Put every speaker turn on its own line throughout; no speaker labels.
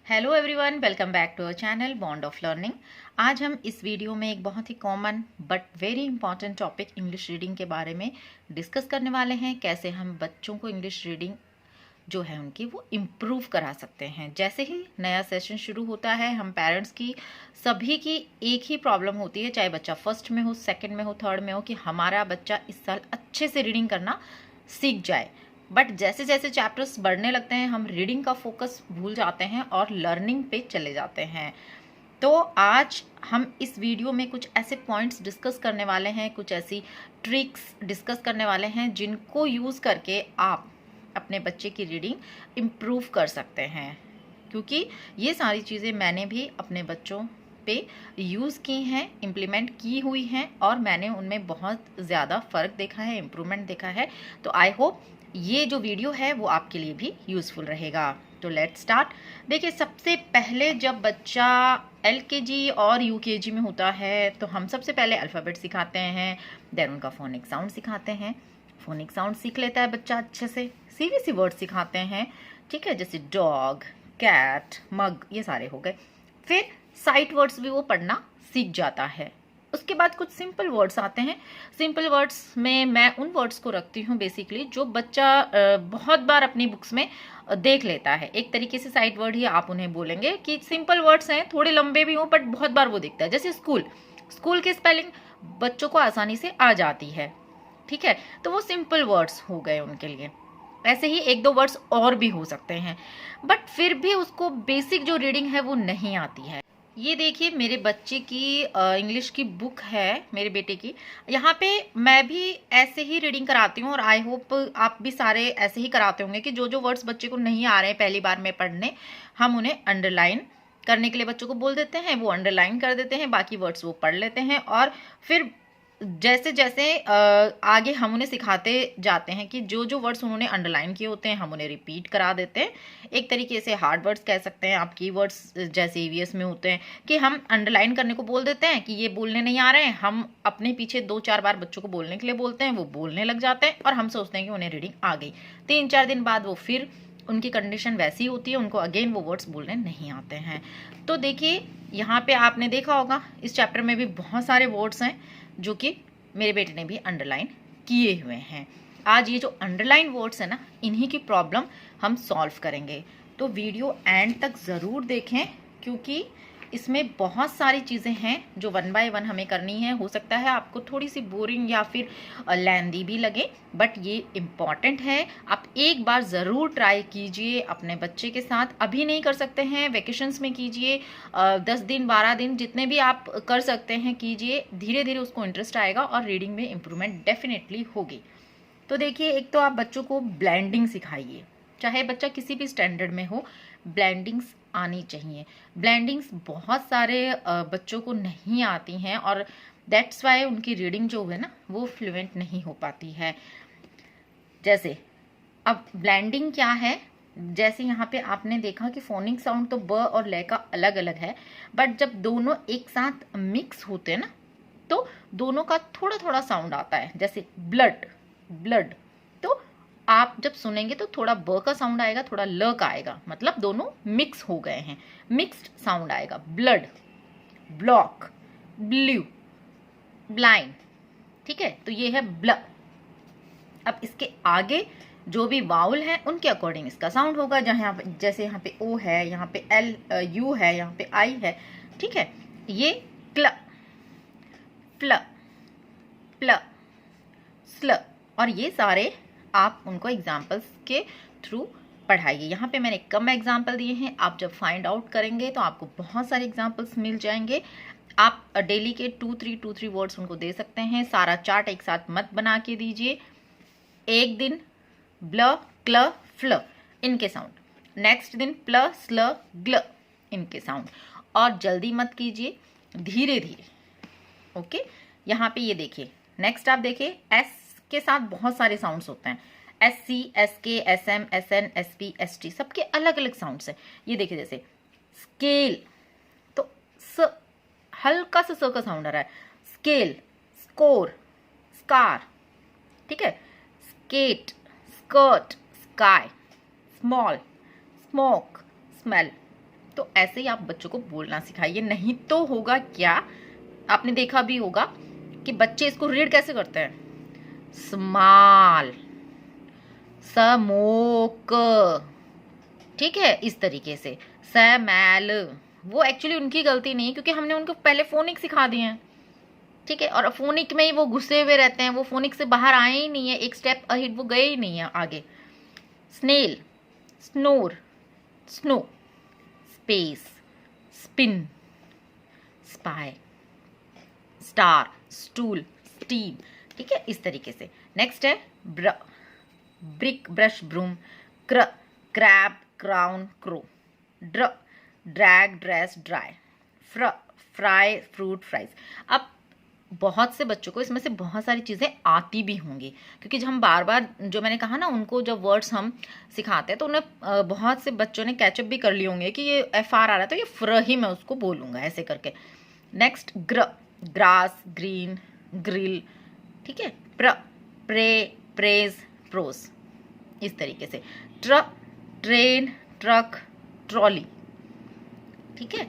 Hello everyone, welcome back to our channel bond of learning. आज हम इस video में एक बहुत ही common but very important topic English reading के बारे में डिस्कस करने वाले हैं। कैसे हम बच्चों को इंग्लिश रीडिंग जो है उनकी वो इम्प्रूव करा सकते हैं। जैसे ही नया सेशन शुरू होता है, हम पेरेंट्स की सभी की एक ही प्रॉब्लम होती है, चाहे बच्चा फर्स्ट में हो, सेकंड में हो, थर्ड में हो, कि हमारा बच्चा इस साल अच्छे से रीडिंग करना सीख जाए। बट जैसे जैसे चैप्टर्स बढ़ने लगते हैं, हम रीडिंग का फोकस भूल जाते हैं और लर्निंग पे चले जाते हैं। तो आज हम इस वीडियो में कुछ ऐसे पॉइंट्स डिस्कस करने वाले हैं, कुछ ऐसी ट्रिक्स डिस्कस करने वाले हैं जिनको यूज़ करके आप अपने बच्चे की रीडिंग इम्प्रूव कर सकते हैं। क्योंकि ये सारी चीज़ें मैंने भी अपने बच्चों पे यूज़ की हैं, इम्प्लीमेंट की हुई हैं, और मैंने उनमें बहुत ज़्यादा फ़र्क देखा है, इम्प्रूवमेंट देखा है। तो आई होप ये जो वीडियो है वो आपके लिए भी यूज़फुल रहेगा। तो लेट्स स्टार्ट। देखिए, सबसे पहले जब बच्चा LKG और UKG में होता है तो हम सबसे पहले अल्फ़ाबेट सिखाते हैं, देन उनका फोनिक साउंड सिखाते हैं। फोनिक साउंड सीख लेता है बच्चा अच्छे से। CVC वर्ड सिखाते हैं, ठीक है, जैसे डॉग, कैट, मग, ये सारे हो गए। फिर साइट वर्ड्स भी वो पढ़ना सीख जाता है। उसके बाद कुछ सिंपल वर्ड्स आते हैं। सिंपल वर्ड्स में मैं उन वर्ड्स को रखती हूँ बेसिकली जो बच्चा बहुत बार अपनी बुक्स में देख लेता है। एक तरीके से साइट वर्ड ही आप उन्हें बोलेंगे कि सिंपल वर्ड्स हैं, थोड़े लंबे भी हों, बट बहुत बार वो दिखता है। जैसे स्कूल, स्कूल की स्पेलिंग बच्चों को आसानी से आ जाती है, ठीक है, तो वो सिंपल वर्ड्स हो गए उनके लिए। ऐसे ही एक दो वर्ड्स और भी हो सकते हैं, बट फिर भी उसको बेसिक जो रीडिंग है वो नहीं आती है। ये देखिए, मेरे बच्चे की इंग्लिश की बुक है, मेरे बेटे की। यहाँ पे मैं भी ऐसे ही रीडिंग कराती हूँ, और आई होप आप भी सारे ऐसे ही कराते होंगे कि जो जो वर्ड्स बच्चे को नहीं आ रहे हैं पहली बार में पढ़ने, हम उन्हें अंडरलाइन करने के लिए बच्चों को बोल देते हैं, वो अंडरलाइन कर देते हैं, बाकी वर्ड्स वो पढ़ लेते हैं। और फिर जैसे जैसे आगे हम उन्हें सिखाते जाते हैं कि जो जो वर्ड्स उन्होंने अंडरलाइन किए होते हैं हम उन्हें रिपीट करा देते हैं। एक तरीके से हार्ड वर्ड्स कह सकते हैं आप, कीवर्ड्स जैसे EVS में होते हैं कि हम अंडरलाइन करने को बोल देते हैं कि ये बोलने नहीं आ रहे हैं, हम अपने पीछे 2-4 बार बच्चों को बोलने के लिए बोलते हैं, वो बोलने लग जाते हैं और हम सोचते हैं कि उन्हें रीडिंग आ गई। 3-4 दिन बाद वो फिर उनकी कंडीशन वैसी होती है, उनको अगेन वो वर्ड्स बोलने नहीं आते हैं। तो देखिए, यहाँ पे आपने देखा होगा इस चैप्टर में भी बहुत सारे वर्ड्स हैं जो कि मेरे बेटे ने भी अंडरलाइन किए हुए हैं। आज ये जो अंडरलाइन वर्ड्स है ना, इन्हीं की प्रॉब्लम हम सॉल्व करेंगे। तो वीडियो एंड तक ज़रूर देखें, क्योंकि इसमें बहुत सारी चीज़ें हैं जो 1 बाय 1 हमें करनी है। हो सकता है आपको थोड़ी सी बोरिंग या फिर लेंदी भी लगे, बट ये इम्पॉर्टेंट है। आप एक बार ज़रूर ट्राई कीजिए अपने बच्चे के साथ। अभी नहीं कर सकते हैं, वेकेशंस में कीजिए, 10 दिन 12 दिन जितने भी आप कर सकते हैं कीजिए। धीरे धीरे उसको इंटरेस्ट आएगा और रीडिंग में इम्प्रूवमेंट डेफिनेटली होगी। तो देखिए, एक तो आप बच्चों को ब्लेंडिंग सिखाइए, चाहे बच्चा किसी भी स्टैंडर्ड में हो, ब्लेंडिंग्स आनी चाहिए। ब्लेंडिंग्स बहुत सारे बच्चों को नहीं आती हैं, और दैट्स वाई उनकी रीडिंग जो है ना वो फ्लुएंट नहीं हो पाती है। जैसे अब ब्लेंडिंग क्या है, जैसे यहाँ पे आपने देखा कि फोनिक साउंड तो ब और ल का अलग अलग है, बट जब दोनों एक साथ मिक्स होते हैं ना तो दोनों का थोड़ा थोड़ा साउंड आता है। जैसे ब्लड, ब्लड, तो आप जब सुनेंगे तो थोड़ा ब का साउंड आएगा, थोड़ा ल का आएगा, मतलब दोनों मिक्स हो गए हैं, मिक्स्ड साउंड आएगा। ब्लड, ब्लॉक, ब्लू, ब्लाइंड, ठीक है, तो ये है ब्ल। अब इसके आगे जो भी वाउल है उनके अकॉर्डिंग इसका साउंड होगा। जहाँ जैसे यहाँ पे O है, यहाँ पे L, U है, यहाँ पे I है, ठीक है। ये क्ल, फ्ल, प्ल, स्ल, और ये सारे आप उनको एग्जाम्पल्स के थ्रू पढ़ाइए। यहाँ पे मैंने कम एग्जाम्पल दिए हैं, आप जब फाइंड आउट करेंगे तो आपको बहुत सारे एग्जाम्पल्स मिल जाएंगे। आप डेली के 2-3 वर्ड्स उनको दे सकते हैं। सारा चार्ट एक साथ मत बना के दीजिए। एक दिन ब्ल, क्ल, फ्ल इनके साउंड, नेक्स्ट दिन प्ल, स्ल, ग्ल इनके साउंड, और जल्दी मत कीजिए, धीरे धीरे। ओके, यहाँ पे ये देखिए, नेक्स्ट आप देखिए, S के साथ बहुत सारे साउंड्स होते हैं। SC, SK, SM, SN, SP, ST, सबके अलग अलग साउंड्स हैं। ये देखिए, जैसे स्केल, तो स हल्का सा स का साउंड आ रहा है। स्केल, स्कोर, स्कार, ठीक है। Skate, skirt, sky, small, smoke, smell, तो ऐसे ही आप बच्चों को बोलना सिखाइए, नहीं तो होगा क्या, आपने देखा भी होगा कि बच्चे इसको रीड कैसे करते हैं, स्मॉल, स्मोक, ठीक है, इस तरीके से, स्मेल। वो एक्चुअली उनकी गलती नहीं है, क्योंकि हमने उनको पहले फोनिक सिखा दिए हैं, ठीक है, और फोनिक में ही वो घुसे हुए रहते हैं, वो फोनिक से बाहर आए ही नहीं है, एक स्टेप अहेड वो गए ही नहीं है आगे। Snail, snore, snow, space, spin, spy, star, stool, steam, ठीक है, इस तरीके से। नेक्स्ट है brick, brush, broom, crab, crown, crow, drag, dress, dry, fry, fruit, fries. अब बहुत से बच्चों को इसमें से बहुत सारी चीज़ें आती भी होंगी, क्योंकि जब हम बार बार, जो मैंने कहा ना, उनको जब वर्ड्स हम सिखाते हैं तो उन्हें बहुत से बच्चों ने कैचअप भी कर लिए होंगे कि ये FR आ रहा है तो ये फ्र ही मैं उसको बोलूँगा, ऐसे करके। नेक्स्ट ग्रास, ग्रीन, ग्रिल, ठीक है, प्रे, प्रेज, प्रोस, इस तरीके से। ट्रेन, ट्रक, ट्रॉली, ठीक है,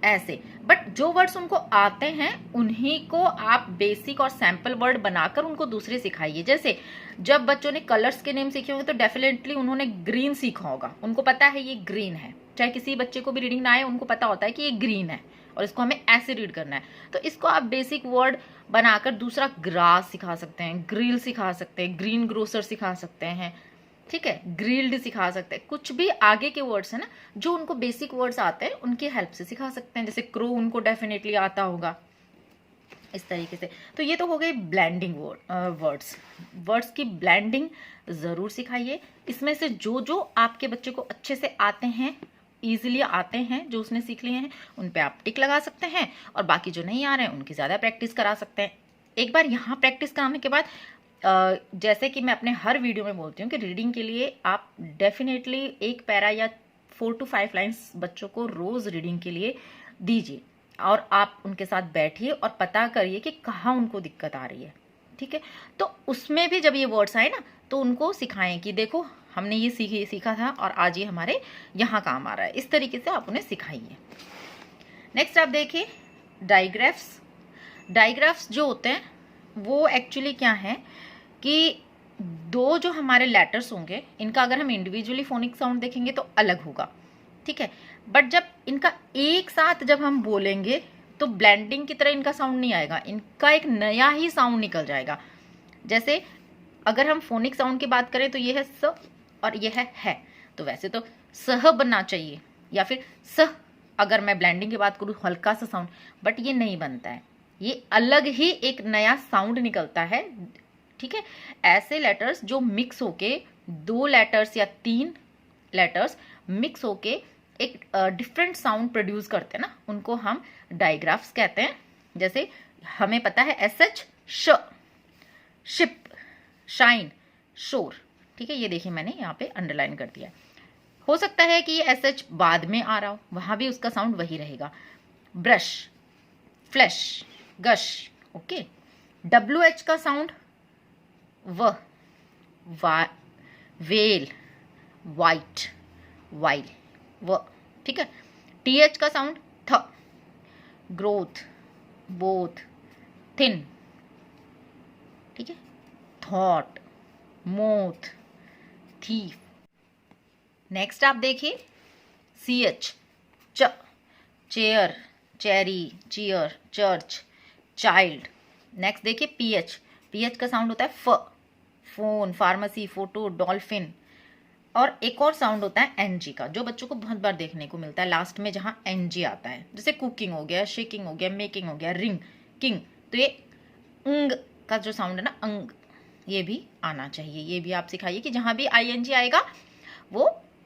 ऐसे। बट जो वर्ड्स उनको आते हैं उन्हीं को आप बेसिक और सैंपल वर्ड बनाकर उनको दूसरे सिखाइए। जैसे जब बच्चों ने कलर्स के नेम सीखे होंगे तो डेफिनेटली उन्होंने ग्रीन सीखा होगा, उनको पता है ये ग्रीन है, चाहे किसी बच्चे को भी रीडिंग ना आए उनको पता होता है कि ये ग्रीन है और इसको हमें ऐसे रीड करना है। तो इसको आप बेसिक वर्ड बनाकर दूसरा ग्रास सिखा सकते हैं, ग्रिल सिखा सकते हैं, ग्रीन ग्रोसर सिखा सकते हैं, ठीक है, ग्रिल्ड सिखा सकते हैं। कुछ भी आगे के वर्ड्स है ना जो उनको बेसिक वर्ड्स आते हैं उनकी हेल्प से सिखा सकते हैं। जैसे क्रो उनको डेफिनेटली आता होगा, इस तरीके से। तो ये तो हो गई ब्लेंडिंग वर्ड्स की ब्लेंडिंग जरूर सिखाइए। इसमें से जो जो आपके बच्चे को अच्छे से आते हैं, ईजिली आते हैं, जो उसने सीख लिए हैं, उन पे आप टिक लगा सकते हैं, और बाकी जो नहीं आ रहे हैं उनकी ज़्यादा प्रैक्टिस करा सकते हैं। एक बार यहाँ प्रैक्टिस कराने के बाद जैसे कि मैं अपने हर वीडियो में बोलती हूँ कि रीडिंग के लिए आप डेफिनेटली एक पैरा या 4 to 5 लाइन्स बच्चों को रोज रीडिंग के लिए दीजिए, और आप उनके साथ बैठिए और पता करिए कि कहाँ उनको दिक्कत आ रही है, ठीक है। तो उसमें भी जब ये वर्ड्स आए ना तो उनको सिखाएं कि देखो हमने ये सीखा था और आज ये हमारे यहाँ काम आ रहा है, इस तरीके से आप उन्हें सिखाइए। नेक्स्ट आप देखिए डाइग्राफ्स जो होते हैं वो एक्चुअली क्या है कि दो जो हमारे लेटर्स होंगे इनका अगर हम इंडिविजुअली फोनिक साउंड देखेंगे तो अलग होगा, ठीक है, बट जब इनका एक साथ जब हम बोलेंगे तो ब्लेंडिंग की तरह इनका साउंड नहीं आएगा, इनका एक नया ही साउंड निकल जाएगा। जैसे अगर हम फोनिक साउंड की बात करें तो ये है स और ये है, तो वैसे तो सह बनना चाहिए या फिर सह, अगर मैं ब्लेंडिंग की बात करूँ हल्का सा साउंड, बट ये नहीं बनता है, ये अलग ही एक नया साउंड निकलता है, ठीक है। ऐसे लेटर्स जो मिक्स होके 2 लेटर्स या 3 लेटर्स मिक्स होके एक डिफरेंट साउंड प्रोड्यूस करते हैं ना, उनको हम डाइग्राफ्स कहते हैं। जैसे हमें पता है SH श, शिप, शाइन, शोर, ठीक है, ये देखिए मैंने यहाँ पे अंडरलाइन कर दिया। हो सकता है कि ये SH बाद में आ रहा हो, वहां भी उसका साउंड वही रहेगा। Brush, flash, gush, okay. WH का साउंड वेल, वाइट, वाइल, ठीक है। TH का साउंड थ, ग्रोथ, बोथ, थिन, ठीक है, थॉट, मोथ, थीफ। नेक्स्ट आप देखिए CH च, chair, cherry, cheer, church, child. Next देखिए PH का साउंड होता है फ, फोन, फार्मेसी, फोटो, डॉल्फिन। और एक और साउंड होता है NG का, जो बच्चों को बहुत बार देखने को मिलता है लास्ट में जहां NG आता है, जैसे कुकिंग हो गया, शेकिंग हो गया, मेकिंग हो गया, रिंग, किंग। तो ये अंग का जो साउंड है ना, अंग, ये भी आना चाहिए, ये भी आप सिखाइए कि जहां भी ING आएगा वो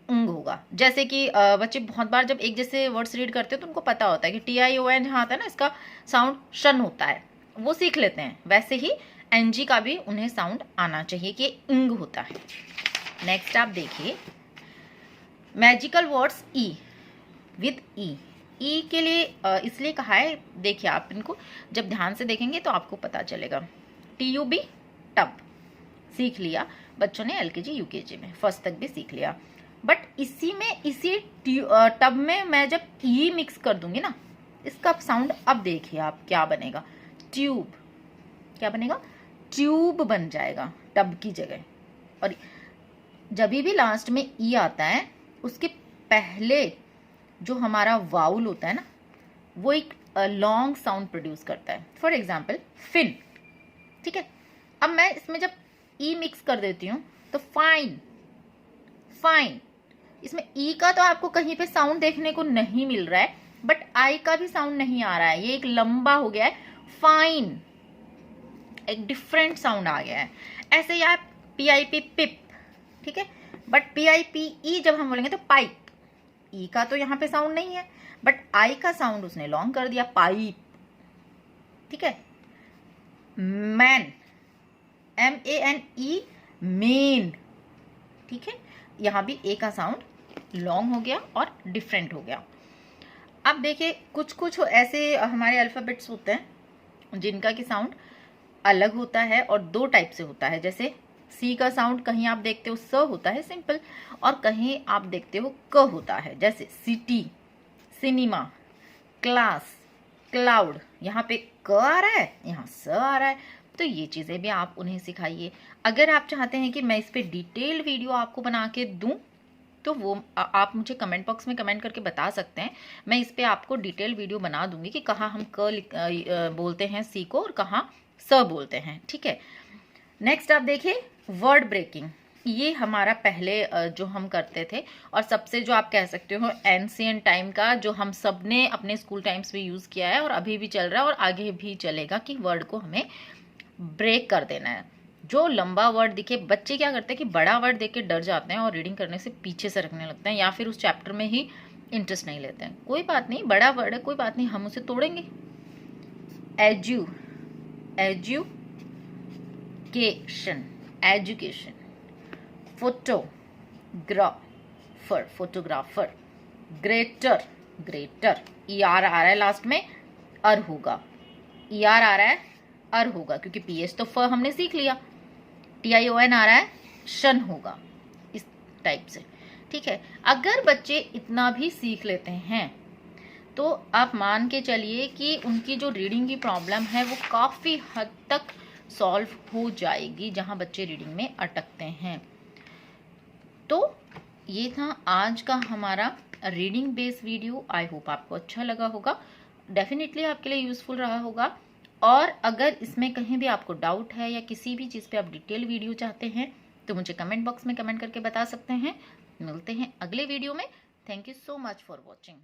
अंग होगा। जैसे कि बच्चे बहुत बार जब एक जैसे वर्ड्स रीड करते हैं तो उनको पता होता है कि TION जहाँ आता है ना, इसका साउंड शन होता है, वो सीख लेते हैं। वैसे ही NG का भी उन्हें साउंड आना चाहिए कि इंग होता है। नेक्स्ट आप देखिए magical words E with E के लिए इसलिए कहा है, देखिए आप इनको जब ध्यान से देखेंगे तो आपको पता चलेगा। TUB टब सीख लिया बच्चों ने LKG UKG में, फर्स्ट तक भी सीख लिया। बट इसी टब में मैं जब ई मिक्स कर दूंगी ना, इसका साउंड अब देखिए आप क्या बनेगा, ट्यूब। क्या बनेगा? ट्यूब बन जाएगा टब की जगह। और जब भी लास्ट में ई आता है, उसके पहले जो हमारा वाउल होता है ना, वो एक लॉन्ग साउंड प्रोड्यूस करता है। फॉर एग्जाम्पल फिन, ठीक है। अब मैं इसमें जब ई मिक्स कर देती हूँ तो फाइन, फाइन। इसमें ई का तो आपको कहीं पे साउंड देखने को नहीं मिल रहा है, बट आई का भी साउंड नहीं आ रहा है, ये एक लंबा हो गया है। फाइन, एक डिफरेंट साउंड आ गया है। ऐसे ही आप PIP पिप, ठीक है। बट PIPE जब हम बोलेंगे तो पाइप, ई का तो यहाँ पे साउंड नहीं है, बट आई का साउंड उसने लॉन्ग कर दिया, पाइप, ठीक है। मैन, MANE, मेन, ठीक है। यहाँ भी ए का साउंड लॉन्ग हो गया और डिफरेंट हो गया। अब देखिए कुछ कुछ ऐसे हमारे अल्फाबेट्स होते हैं जिनका की साउंड अलग होता है और दो टाइप से होता है। जैसे सी का साउंड कहीं आप देखते हो स होता है सिंपल, और कहीं आप देखते हो क होता है। जैसे सिटी, सिनेमा, क्लास, क्लाउड, यहाँ पे क आ रहा है, यहाँ स आ रहा है। तो ये चीज़ें भी आप उन्हें सिखाइए। अगर आप चाहते हैं कि मैं इस पे डिटेल वीडियो आपको बना के दूं, तो वो आप मुझे कमेंट बॉक्स में कमेंट करके बता सकते हैं। मैं इस पे आपको डिटेल वीडियो बना दूंगी कि कहाँ हम बोलते हैं सी को और कहाँ स बोलते हैं, ठीक है। नेक्स्ट आप देखिए वर्ड ब्रेकिंग। ये हमारा पहले जो हम करते थे, और सबसे जो आप कह सकते हो एंशिएंट टाइम का, जो हम सब ने अपने स्कूल टाइम्स में यूज़ किया है और अभी भी चल रहा है और आगे भी चलेगा, कि वर्ड को हमें ब्रेक कर देना है। जो लंबा वर्ड दिखे, बच्चे क्या करते हैं कि बड़ा वर्ड देख के डर जाते हैं और रीडिंग करने से पीछे सरकने लगते हैं, या फिर उस चैप्टर में ही इंटरेस्ट नहीं लेते हैं। कोई बात नहीं, बड़ा वर्ड है, कोई बात नहीं, हम उसे तोड़ेंगे। Edu, education, education. Photographer, photographer. Greater, greater. ER आ रहा है लास्ट में, अर होगा। ER आ रहा है, अर होगा, क्योंकि PH तो फ हमने सीख लिया। TION आ रहा है, शन होगा, इस टाइप से, ठीक है। अगर बच्चे इतना भी सीख लेते हैं तो आप मान के चलिए कि उनकी जो रीडिंग की प्रॉब्लम है वो काफ़ी हद तक सॉल्व हो जाएगी, जहां बच्चे रीडिंग में अटकते हैं। तो ये था आज का हमारा reading based video. I hope आपको अच्छा लगा होगा, डेफिनेटली आपके लिए यूजफुल रहा होगा। और अगर इसमें कहीं भी आपको डाउट है या किसी भी चीज़ पे आप डिटेल वीडियो चाहते हैं तो मुझे कमेंट बॉक्स में कमेंट करके बता सकते हैं। मिलते हैं अगले वीडियो में। Thank you so much for watching.